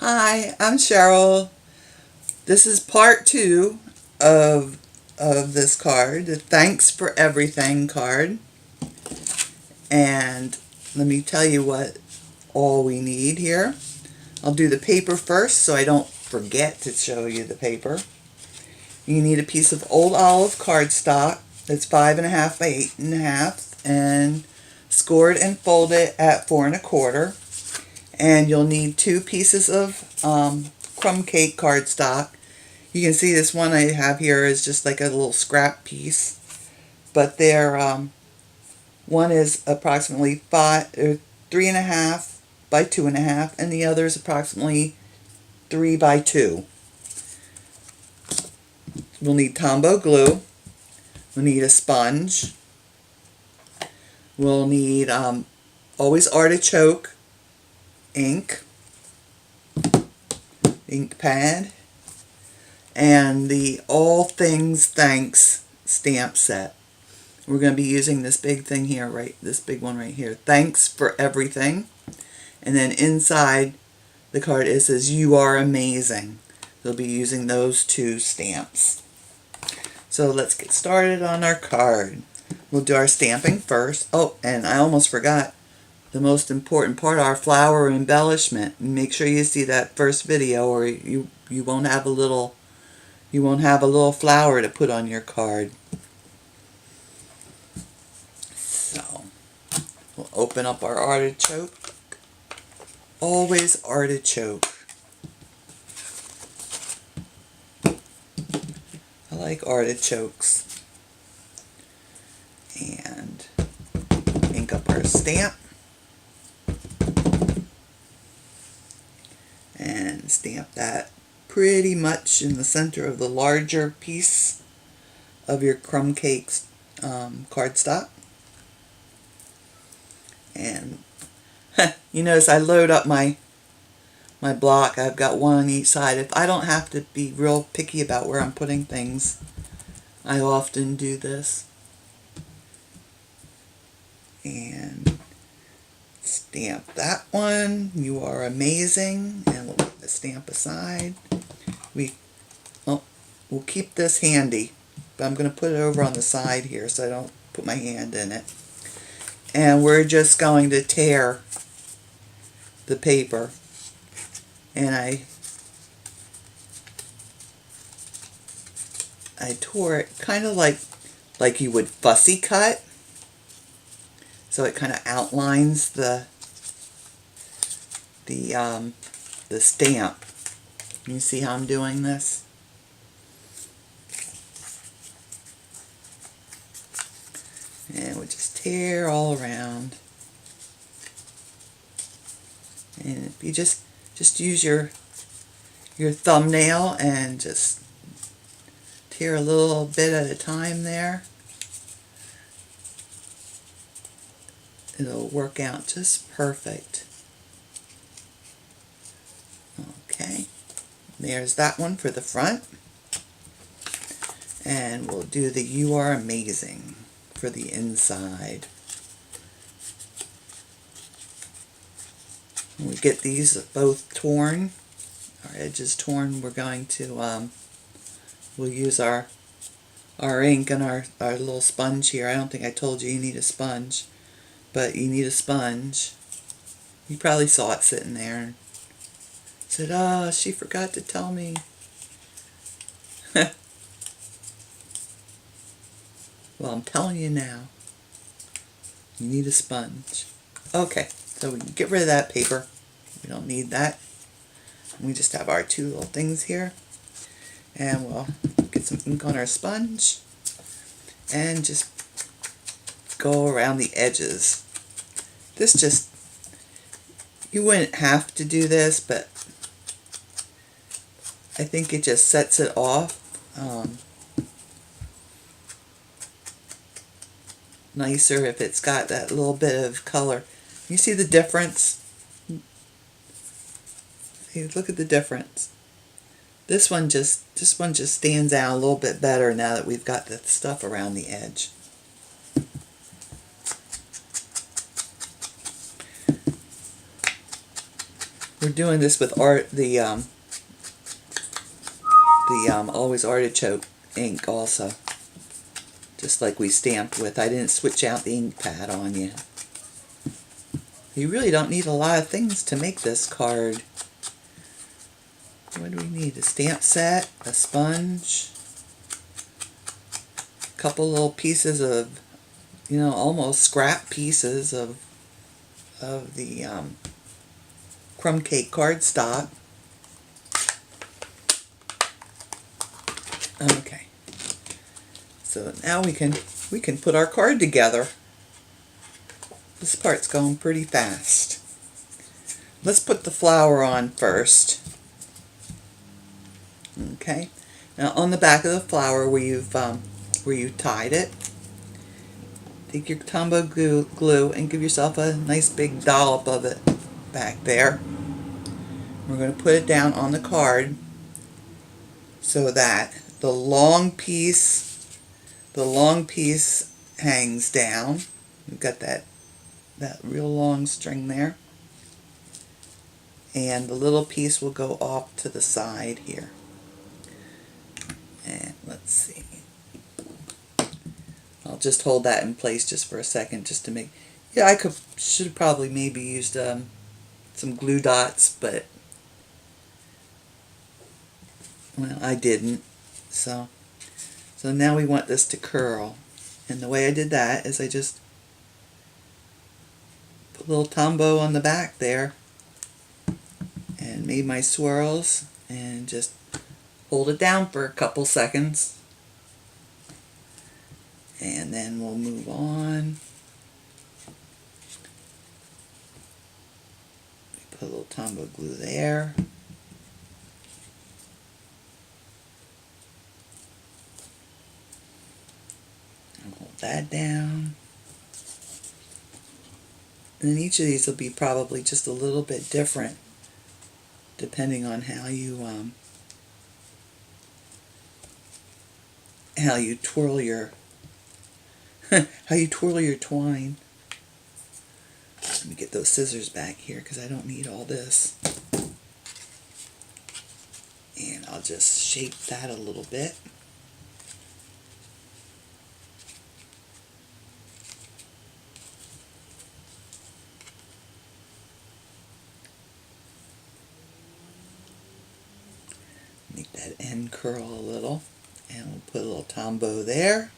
Hi, I'm Cheryl. This is part 2 of this card, the Thanks for Everything card. And let me tell you what all we need here. I'll do the paper first so I don't forget to show you the paper. You need a piece of old olive cardstock that's 5.5 by 8.5 and scored and folded at 4 1/4. And you'll need 2 pieces of Crumb Cake cardstock. You can see this one I have here is just like a little scrap piece, but they're one is approximately 3.5 by 2.5, and the other is approximately 3 by 2. We'll need Tombow glue. We'll need a sponge. We'll need always artichoke ink pad, and the All Things Thanks stamp set. We're going to be using this big thing here, this big one right here. Thanks for everything. And then inside the card it says you are amazing. We'll be using those 2 stamps. So let's get started on our card. We'll do our stamping first. Oh, and I almost forgot the most important part, our flower embellishment. Make sure you see that first video, or you won't have a little flower to put on your card. So we'll open up our artichoke. Always artichoke. I like artichokes. And ink up our stamp. And stamp that pretty much in the center of the larger piece of your Crumb Cakes cardstock. And you notice I load up my block. I've got one on each side. If I don't have to be real picky about where I'm putting things, I often do this. And stamp that one. You are amazing. And we'll put the stamp aside. We'll keep this handy, but I'm going to put it over on the side here so I don't put my hand in it. And we're just going to tear the paper. And I tore it kind of like you would fussy cut. So it kind of outlines the stamp. You see how I'm doing this? And we'll just tear all around. And if you just use your thumbnail and just tear a little bit at a time there, it'll work out just perfect. Okay, there's that one for the front. And we'll do the You Are Amazing for the inside. When we get these both torn, our edges torn, we're going to we'll use our ink and our little sponge here. I don't think I told you need a sponge, but you need a sponge. You probably saw it sitting there and said, "Oh, she forgot to tell me." Well, I'm telling you now. You need a sponge. Okay, so we can get rid of that paper. We don't need that. We just have our 2 little things here. And we'll get some ink on our sponge and just go around the edges. This just, you wouldn't have to do this, but I think it just sets it off nicer if it's got that little bit of color. You see the difference? See, look at the difference. This one just stands out a little bit better now that we've got the stuff around the edge. We're doing this with the Always Artichoke ink also. Just like we stamped with. I didn't switch out the ink pad on you. You really don't need a lot of things to make this card. What do we need? A stamp set, a sponge, a couple little pieces of, you know, almost scrap pieces of the Crumb Cake cardstock. Okay. So now we can put our card together. This part's going pretty fast. Let's put the flower on first. Okay. Now on the back of the flower where you tied it, take your Tombow glue and give yourself a nice big dollop of it back there. We're going to put it down on the card so that the long piece hangs down. We've got that real long string there. And the little piece will go off to the side here. And let's see. I'll just hold that in place just for a second just to make... Yeah, I should have probably maybe used some glue dots, but... Well, I didn't. So now we want this to curl. And the way I did that is I just put a little Tombow on the back there and made my swirls and just hold it down for a couple seconds. And then we'll move on. Put a little Tombow glue there. And hold that down. And then each of these will be probably just a little bit different depending on how you twirl your how you twirl your twine. Let me get those scissors back here because I don't need all this. And I'll just shape that a little bit. Make that end curl a little. And we'll put a little Tombow there.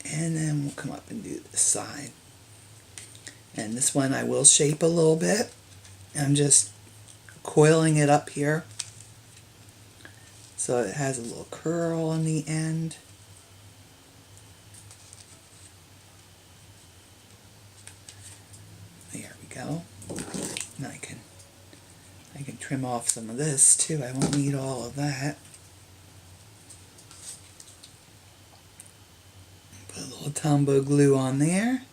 And then we'll come up and do this side. And this one I will shape a little bit. I'm just coiling it up here so it has a little curl on the end. There we go. Now I can trim off some of this too. I won't need all of that. Put a little Tombow glue on there.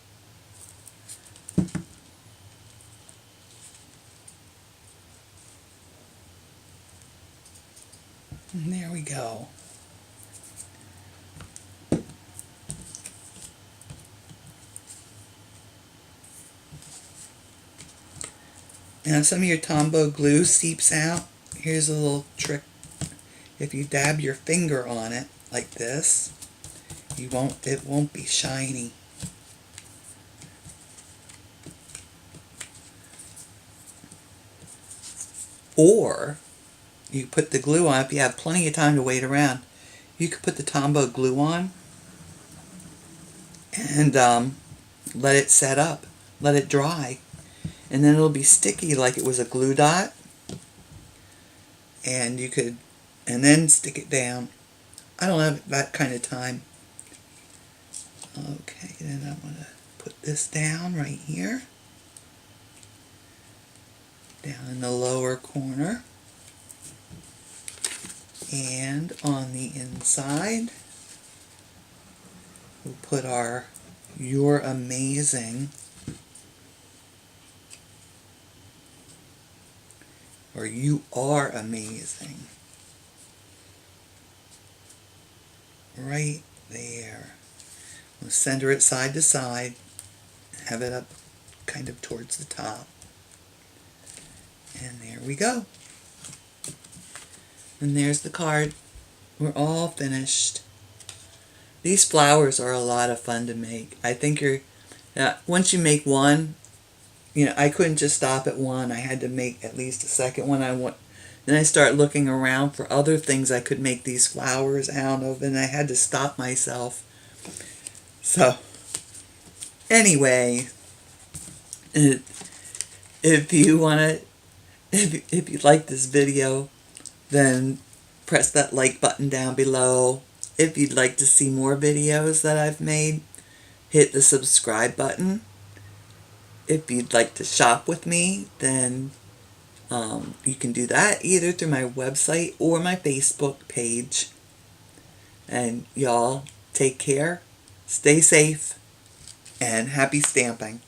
And there we go. Now some of your Tombow glue seeps out. Here's a little trick. If you dab your finger on it like this, it won't be shiny. Or you put the glue on, if you have plenty of time to wait around, you could put the Tombow glue on and let it set up, let it dry, and then it'll be sticky like it was a glue dot, and then stick it down. I don't have that kind of time. Okay, then I'm going to put this down right here, down in the lower corner. And on the inside, we'll put our You're Amazing or you are amazing. Right there. We'll center it side to side. Have it up kind of towards the top. And there we go. And there's the card. We're all finished. These flowers are a lot of fun to make. I think once you make one, I couldn't just stop at one. I had to make at least a second one. Then I start looking around for other things I could make these flowers out of, and I had to stop myself. So, anyway, if you like this video, then press that like button down below. If you'd like to see more videos that I've made, hit the subscribe button. If you'd like to shop with me, then you can do that either through my website or my Facebook page. And y'all take care, stay safe, and happy stamping.